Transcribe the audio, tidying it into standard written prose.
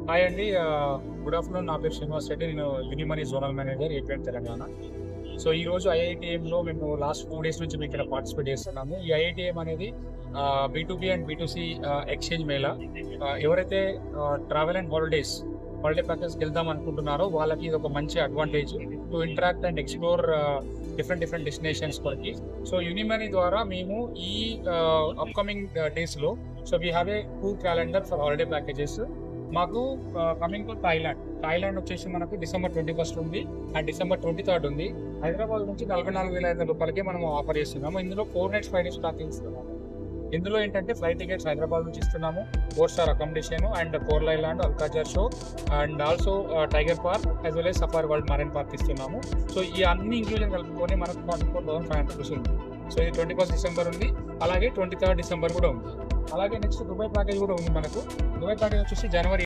Hi అండి. Good afternoon. నా పేరు శ్రీనివాస్ రెడ్డి. నేను Unimoni zonal manager AP and Telangana. So, ఈరోజు ఐఐటీఎంలో మేము లాస్ట్ 2 డేస్ నుంచి మేము ఇక్కడ పార్టిసిపేట్ చేస్తున్నాము. ఈ ఐఐటీఎం అనేది బీ2బీ అండ్ బీ2సీ ఎక్స్‌చేంజ్ మేళా. ఎవరైతే ట్రావెల్ అండ్ హాలిడే ప్యాకేజ్‌కి వెళ్దాం అనుకుంటున్నారో వాళ్ళకి ఇదొక మంచి advantage to interact and explore different destinations కొరకి. సో, యూనిమనీ ద్వారా మేము ఈ అప్‌కమింగ్ డేస్‌లో we have a tour calendar for holiday packages. మాకు కమింగ్ టు థాయిలాండ్ వచ్చేసి మనకు డిసెంబర్ 21 ఉంది అండ్ డిసెంబర్ 23 ఉంది. హైదరాబాద్ నుంచి 44,500 రూపాయలకి మనం ఆఫర్ చేస్తున్నాము. ఇందులో 4 నైట్స్ 5 డేస్ ప్యాకేజ్ ఇస్తున్నాము. ఇందులో ఏంటంటే ఫ్లైట్ టికెట్స్ హైదరాబాద్ నుంచి ఇస్తున్నాము, 4 star accommodation and court island, అల్కాజర్ show and also tiger park as well as safari world marine park ఇస్తున్నాము. సో ఈ అన్ని ఇంక్లూజన్ కలుపుకొని మనకు 44,500 రూపీస్ ఉంది. సో ఇది 21 డిసెంబర్ ఉంది, అలాగే 23 డిసెంబర్ కూడా ఉంది. అలాగే నెక్స్ట్ దుబాయ్ ప్యాకేజ్ కూడా ఉంది మనకు. దుబాయ్ ప్యాకేజ్ వచ్చేసి జనవరి